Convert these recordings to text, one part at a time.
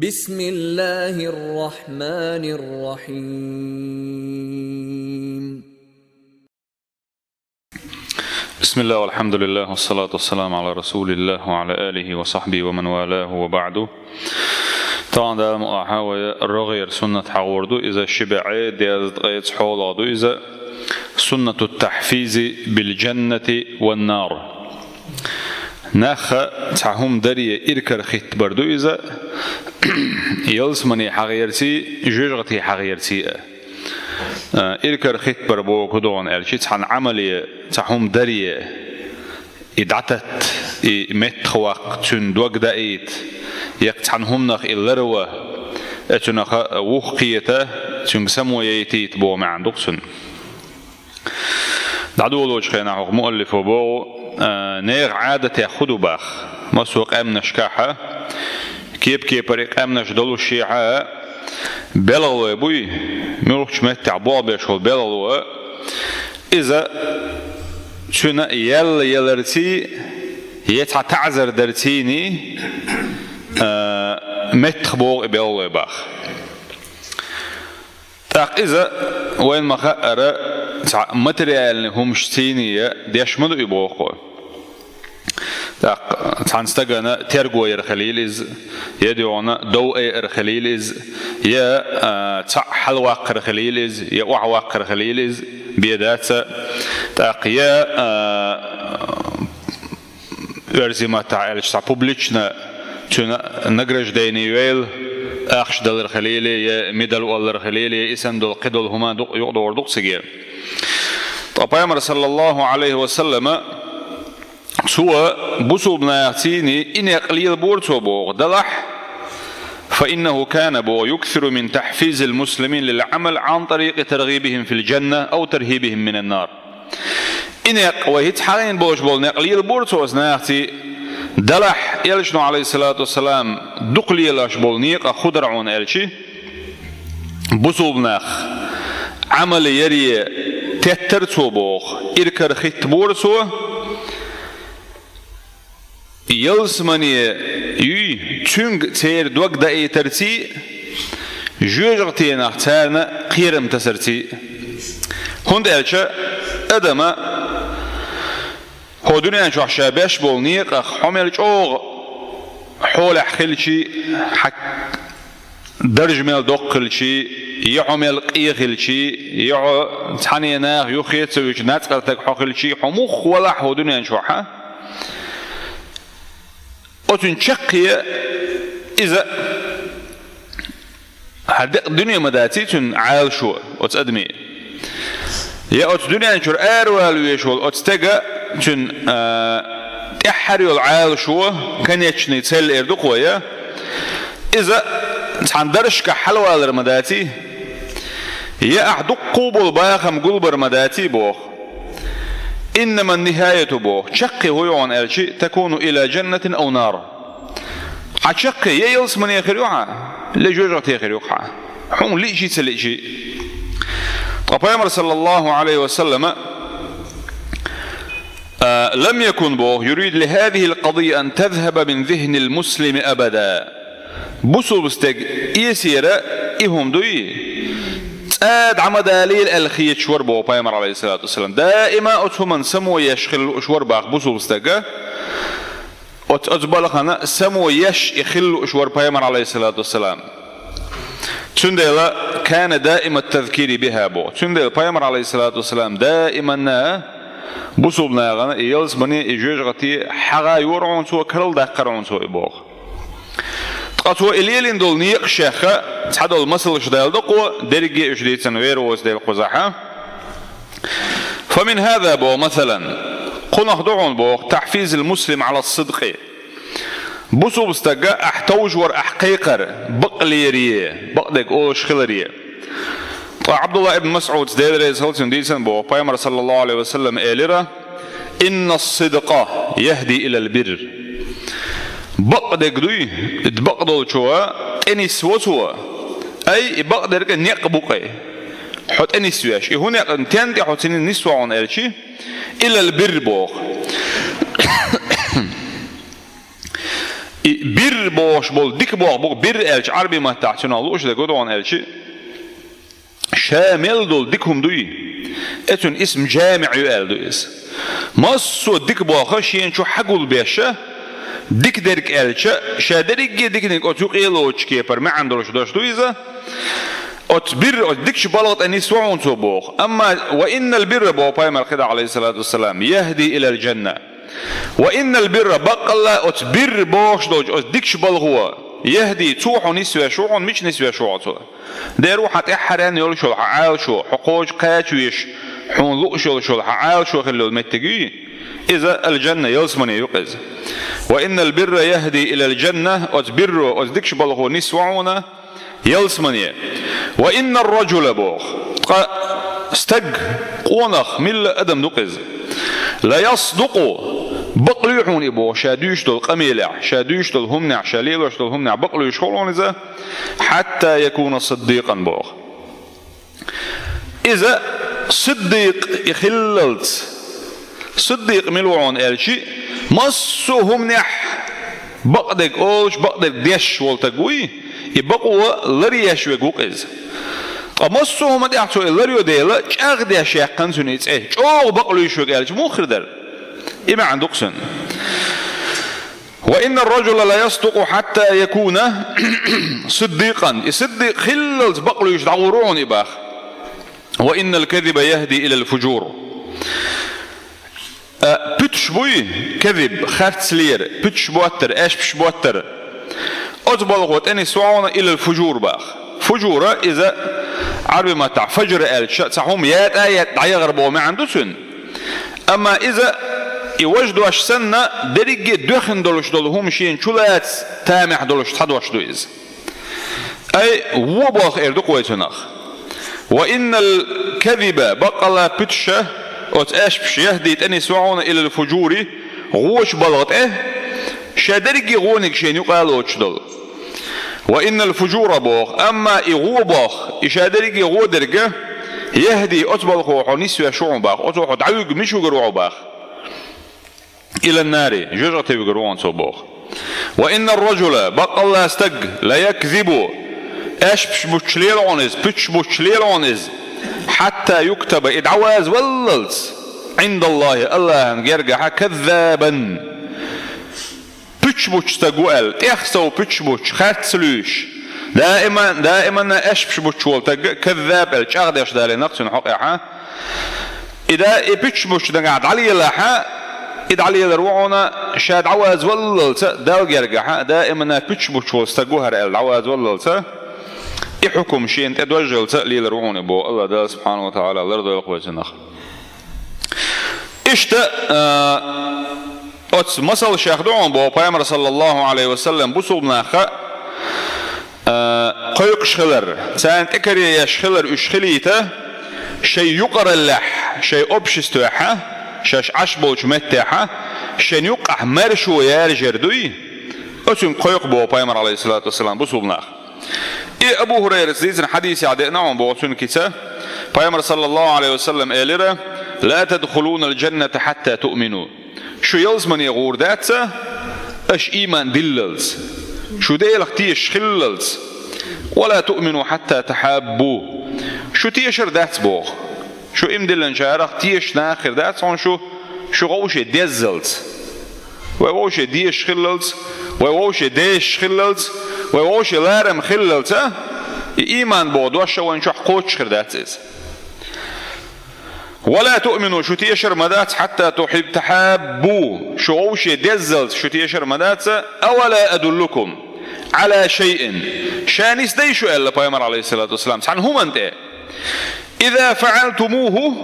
بسم الله الرحمن الرحيم. بسم الله والحمد لله والصلاة والسلام على رسول الله وعلى آله وصحبه ومن والاه وبعده. طبعا ده مؤحاوية الرغير سنة حوردو إذا شبعي ديازت غيت حولادو إذا سنة التحفيز بالجنة والنار ناخ تعهم دريه إركر خيت بردو إذا يلسمني حغيرتي جوجغتي حغيرتي إركر خيت بربو كدون ألشيت عن عملية تعهم دريه إدعتت متخوق تندوق دايت يقتعنهم نخ إلروه أتنخ وخقيته تنسمو ييتيت بو ما عندك سن دعدو لوج خينا حق مؤلف وبو نيغ عادة يأخذوا باخ مسوق أمن شكاحة كيب بريق أمن شدلو الشيعة بلغوا بوي مروحش متع بوابي شول بلغوا إذا شنا يلرتي يتعذر درتيني متخبوغ بلغوا باخ تاق إذا وين ما خأر ماتريال هم شتينية ديشمدو يبوخو تاق تانستغنا ترغو يرخليلز يديونا دو يرخليلز يا حلواق يرخليلز يا وعواق يرخليلز بيدات تاق يا ارزيما تاع بوبليشنا تنا نغرج دينيويل أخش دل الخليلي ميدل والر خليلي اسم دل قدل هما يقدر دق سجير. طبعا صلى الله عليه وسلم سوى بسوا بناتيني إن يقليل بورتو بوغ دلح فإنه كان بو يكثر من تحفيز المسلمين للعمل عن طريق ترغيبهم في الجنة أو ترهيبهم من النار. إن يقويت حالين بوش بول نقليل بورتو أسناتي دلح يلشنو عليه الصلاة والسلام دقلي يلاش بولنيق خضرعون ألشي بصوبناخ عمل يري تترتو بوخ إركر خيت بورسو يلسمني يي تشنغ تير دوك داي ترتي جوجغتي نختارنا قيرم تسرتي هند ألشا أدما هو دنيا شو شابش بولنيق حمل شو حول حخلشي حك درج من دقلشي يعمل قيخلشي يع تحنينا يخيت سويش ناتقلتك حخلشي حموخ ولا هو دنيا شو ح وتنشقي إذا هذا الدنيا مداتي تن عال شو وتقدمي يا دنيا شو أروال ويشول أتستجا تن تحري العال شو كان يشني تسل إردقوية إذا تندرش كحلوة المداتي يا أحد قبول باخم قلبر مداتي بوخ إنما النهاية بوخ شقي هو يعون ألشي تكون إلى جنة أو نار عشقي يا يلس من يخريوها لجوجة يخريوها حون ليشي تليشي طبعا صلى الله عليه وسلم لم يكن بوه يريد لهذه القضية أن تذهب من ذهن المسلم أبدا بصوا بستق يسير إهم دوي تاد عم دليل الخيط شور بوه بيامر عليه الصلاة والسلام دائما أتهم سمو يشخل شور باخ بصوا بستق أتبالخنا سمو يخل شور بيامر عليه الصلاة والسلام تندل كان دائما التذكير بها بوه تندل بيامر عليه الصلاة والسلام دائما بصوبنا غنا يلز بني يجوجغتي حغا يورعون سو كرل دقرون سو يبوغ تقطو إليلين دول نيق شيخة تحدو المصل شدال دقو درجي اجديتن ويروز ديل قزحة فمن هذا بو مثلا قلنا خدعون بوغ تحفيز المسلم على الصدق بصوب استقا احتوج ور احقيقر بقليريه بقدك اوش خلريه عبد الله ابن مسعود ديريز هلتن ديسن بو بيامر صلى الله عليه وسلم إليرا إن الصدق يهدي إلى البر بقدك دوي تبقدو شوى تنس وسوى أي بقدر نيقبقي حط أنس وياش هنا تندي حطين نسوى عن ألشي إلى البر بوخ bir boş bol, dik boş bir elçi Arabi mahtahçın oldu. Oşda godoğan elçi şamil dol dikum duy. Etün ism cami'ü elduiz. Masso dik boğa şeyin şu hagul beşe dik derik elçi şaderik diknik otuk eloç keper ma'an doluş doşduiza ot bir ot dikş balat en iswa'un soboğ. Ama ve innel birre boğa paymer kıda aleyhissalatu vesselam yehdi ilel cennet. وإن البر بقلا أت بر باش دوج أت ديكش بالغوا يهدي توح نسوى شوع مش نسوى شوع تو ده روحة إحران يقول شو عال شو حقوج قاتويش حون لو شو عال شو خلو المتجي إذا الجنة يلسمني يقز وإن البر يهدي إلى الجنة أت بر أت ديكش بالغوا نسوعنا يلسمني وإن الرجل بوخ استج قونخ مل أدم نقز لا يصدق بقليحون إبو شادوش دول قميلع شادوش دول همنع شاليلوش دول همنع بقليش خلون إذا حتى يكون صديقا بوخ إذا صديق يخللت صديق ملوعون إلشي مصو همنع بقدك أولش بقدك ديش والتقوي يبقوا لريش ويقوق إذا مصو هم ديحتو لريو ديلا جاغ ديش يقن سنيت إيه جاغ بقليش ويقالش مخر در إما عندك سن وإن الرجل لا يصدق حتى يكون صديقا يصدق خلل بقلو يشدعورون إباخ وإن الكذب يهدي إلى الفجور بتشبوي كذب خرت سلير بتشبوتر ايش بشبوتر أتبلغوت أني سواونا إلى الفجور باخ فجورة إذا عربي ما تع فجر صحهم يات آيات عيغربوا ما عنده سن أما إذا يوجدوا أشسنة درجة دخن دولش دولهم شيء شلات تامح دولش تحدوش دويز أي وباخ إردو قويتناخ وإن الكذب بقلا بتشة أتأشبش يهدي أني سوعون إلى الفجور غوش بلغت شادرجة غونك شيء يقالوش دول وإن الفجور باخ أما إغوباخ إشادرجة غودرجة يهدي أتبلغ ونسوى شعون باخ أتوح دعوق مش وقروع باخ إلى النار جرت يقروان صباح وإن الرجل بقى الله استج لا يكذب أشبش بتشليل عنز بتش بتشليل عنز حتى يكتب إدعواز وللت عند الله الله يرجع كذابا بتش بتش تقول تخسو بتش بتش خاتسلوش دائما أشبش بتشول كذاب الشغدش ده لنقص حقيقة إذا بتش بتش دقعد علي لها إذا علي الروعنا شاد عواز وللت داو يرجع دائما بتش بتش واستجوهر العواز وللت يحكم شيء أنت توجهت للروعون بو الله ده سبحانه وتعالى لرضى القوة النخ إشت أتس مثل شيخ دعون بو بيامر صلى الله عليه وسلم بوصلنا خ قيق شخلر سان تكري يشخلر أشخليته شيء يقر اللح شيء أبشستوحه شاش عشبوش متاحة شن يقع مرشو يارجر دوي أتم قيق بو بيامر عليه الصلاة والسلام بوصلنا إيه أبو هريرة زيزن حديث عدئنا عن بوصن كتا بيامر صلى الله عليه وسلم إليرا لا تدخلون الجنة حتى تؤمنوا شو يلزمن يغور داتا أش إيمان دللز شو ديلك تيش خللز ولا تؤمنوا حتى تحابوا شو تيشر دات بوغ شو إمدلن شارخ تيش ناخر دات شو غوش ديزلز وغوش ديش خللز وغوش ديش خللز وغوش لارم خللز إيمان بود وشا وانشو حقوش خرداتز ولا تؤمنوا شو تيشر مدات حتى تحابوا شو غوش ديزلز شو تيشر مدات أولا أدلكم على شيء شانيس ديشو إلا بيامر عليه الصلاة والسلام سعن هم أنت إذا فعلتموه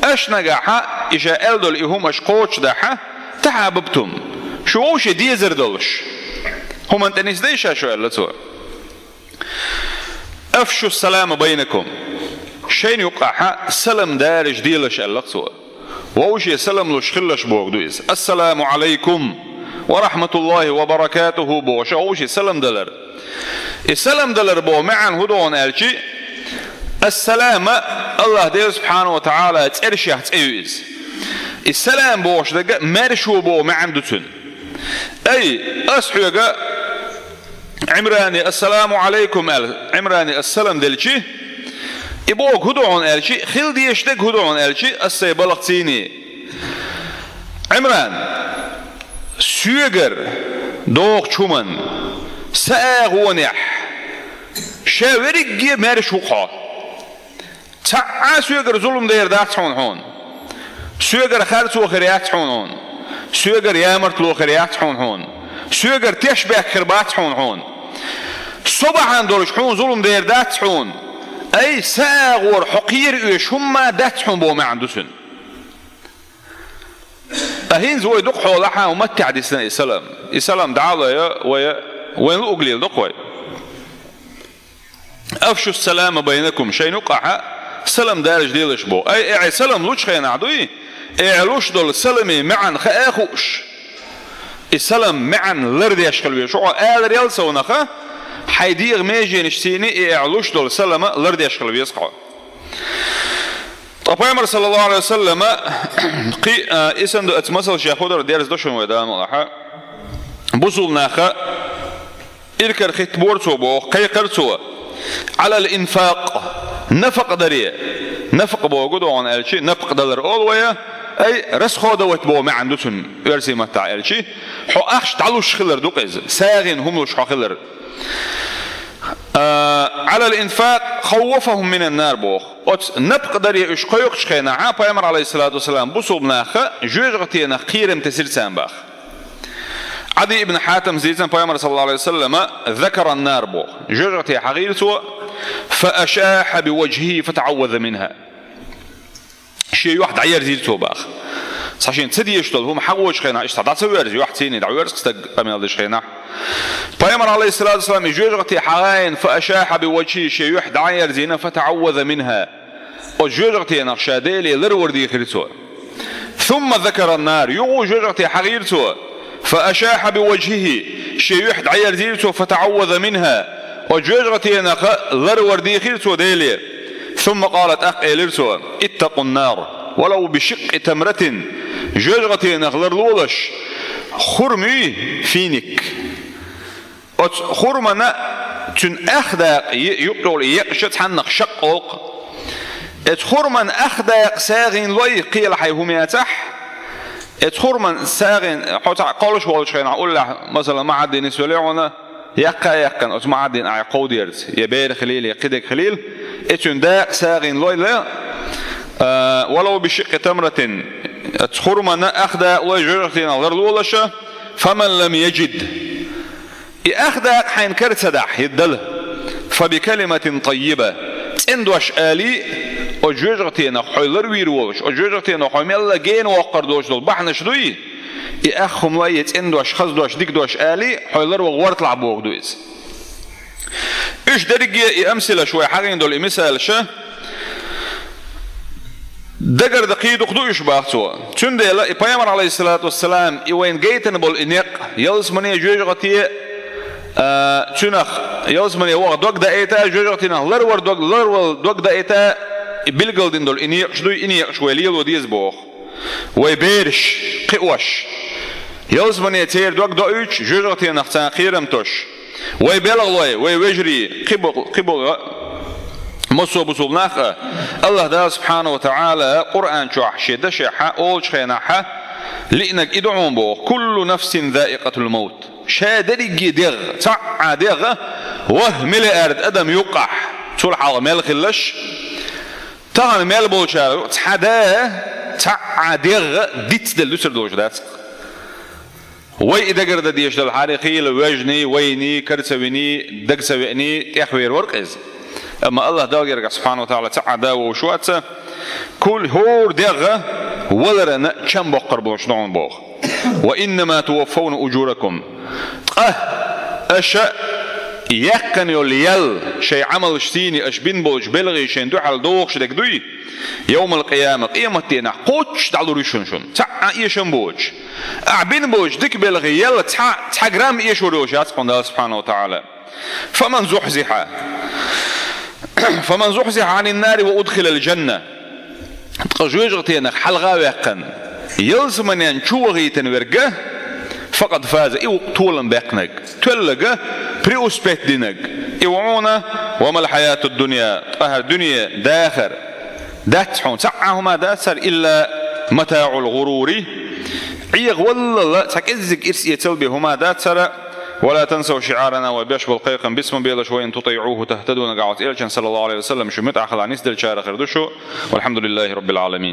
أش نجاحا إجا ألدل إهم أش قوش داحا تحاببتم شو غوش ديزر دلش هم أنت نيس ديشا شو إلا تو أفشوا السلام بينكم شين يقع سلام دارج ديلش إلا تو ووشي سلام لش خلش بوغ دويز السلام عليكم ورحمة الله وبركاته بوش ووشي سلام دلر السلام دلر بو معن هدون ألشي السلام الله دير سبحانه وتعالى ترشح تأيوز السلام بوش دقا مرشو بو معن دوتن أي أسحيقا عمراني السلام عليكم عمراني السلام دلشي إبوك هدوعون ألشي خل ديشتك هدوعون ألشي السيبالقتيني عمران سيغر دوغ چومن ساغونح شاورق مرشوقا تعا سيغر ظلم دير دات هون سيغر خارج وخريات هون سيغر يامرت لوخريات هون سيغر تشبه كربات هون صبحان دولش هون ظلم دير دات هون أي ساغور حقير إيش هما دات هون بو ما عندسن أهين زوي دق حولها ومتع دي سنة إسلام دعالة وين الأقليل دقوي أفشوا السلام بينكم شيء نقع سلام دارج ديلش بو أي سلام لوش خينا عدوي لوش دول سلمي معا خاخوش السلام معا لردي أشكال شو قال ريال سونخا حيدير ميجي نشتيني لوش دول سلام لردي أشكال بيسقع طبعا صلى الله عليه وسلم قي اسم دو اتمثل شيخ خضر ديرز دوشن ويدان الله بوصل ناخا إلكر خطبورتو بو قي قرتو على الإنفاق نفق دريه نفق بو قدو عن الشي نفق دلر أولوية أي رسخو دوت بو ما عندوتن يرسي متاع الشي حو أخش تعلوش خلر دوقز ساغن هم لوش خلر على الإنفاق خوفهم من النار بوخ نبقدر يشقيق شخينا عا بيامر عليه الصلاة والسلام بوصوب ناخا جوجغتينا قيرم تسير سانباخ عدي ابن حاتم زيزان بيامر صلى الله عليه وسلم ذكر النار بوخ جوجغتي حقيرته فأشاح بوجهه فتعوذ منها شيء واحد عير زيرته باخ صحيح تسدي يشتغل هم حقوش خينا إيش تعطى سويرز واحد سيني دعويرز استق أمين الله خينا بيامر عليه الصلاة والسلام يجوجغتي حغاين فأشاح بوجهه شيء واحد عير زينا فتعوذ منها وجوجغتي نقشاديلي لروردي خريتو ثم ذكر النار يجوجغتي حغيرتو فأشاح بوجهه شيء واحد عير زيرتو فتعوذ منها وجوجغتي نق لروردي خريتو ديلي ثم قالت أقيلرتو اتقوا النار ولو بشق تمرة جوجغتي نغلر لولش خرمي فينك خرمنا تن أخداق يقول يقشت حنق شقق خرمن أخداق ساغين لوي قيل حيهم يتح خرمن ساغين قالش والش خينا أقول له مثلا ما عاد نسوليعنا يقن أو ما عاد عقود يرز يبير خليل يقدك خليل تن داق ساغين لوي لا ولو بشق تمرة خرمن أخداق لوي جرتين غير لولشة فمن لم يجد أخداق حين كرتدح يدله فبكلمة طيبة تندوش آلي وجوجغتين حيلر ويروش وجوجغتين حميلا جين وقردوش دول بحنش دوي يأخهم لي تندوش خزدوش ديكدوش آلي حيلر وغورت لعبوك دويز إيش درجة أمثلة شوي حاجين دول مثال شه دقر دقيق خدوش باختوا تندل بيامر عليه الصلاة والسلام يوين جيتن بول إنيق يلزمني جوجغتي تنخ يلزمني وقت دوق دايتا جوجغتين لرور دوق دايتا بلغلدين دول إنيق شدوي إنيق شوي ليل وديز بوخ ويبيرش قوش يلزمني تير دوق دوش جوجغتين نختان قيرم توش ويبلغلوي ويوجري قبل مصوب بصوب ناخ الله دا سبحانه وتعالى قرآن شوح شدش حا أول شخينا حا لإنك إدعون بو كل نفس ذائقة الموت شادري دغ تع دغ وهمل أرد أدم يقع تول حاضر مال خلش تهان مال بوشار تحدا تع دغ ديت دلوسر دوش دات وي إذا قرد ديش دل حارقي لوجني ويني كرسويني دقسويني تحوير ورقز أما الله داقر سبحانه وتعالى تعدا وشواتة كل هور دغ ولرنا كم بقر بوشنون بوخ وإنما توفون أجوركم أشاء يقن يل شيء عمل شتيني أشبين بوش بلغي شين دو حال دوخ شدك دوي يوم القيامة قيامتنا قوتش دعلو ريشنشن تع إيشن بوش أعبين بوش ديك بلغي يل تع جرام إيش وروش يتقن الله سبحانه وتعالى فمن زحزح عن النار وأدخل الجنة تقجوجغتين حلغا ويقن يلزمن ينشوغي تنورقه فقد فاز إيو طولا بقنك تلقى بريوسبت دينك إيوعونا وما الحياة الدنيا الدنيا داخر داتحون سعهما داسر إلا متاع الغرور عيغ والله تكزك إرسية تلبي هما داتسر ولا تنسوا شعارنا وبيش بالقيقا باسم بيلا شوي ان تطيعوه تهتدون قاعد إلشان صلى الله عليه وسلم شو متع خلع نسدل شارخ ردشو والحمد لله رب العالمين.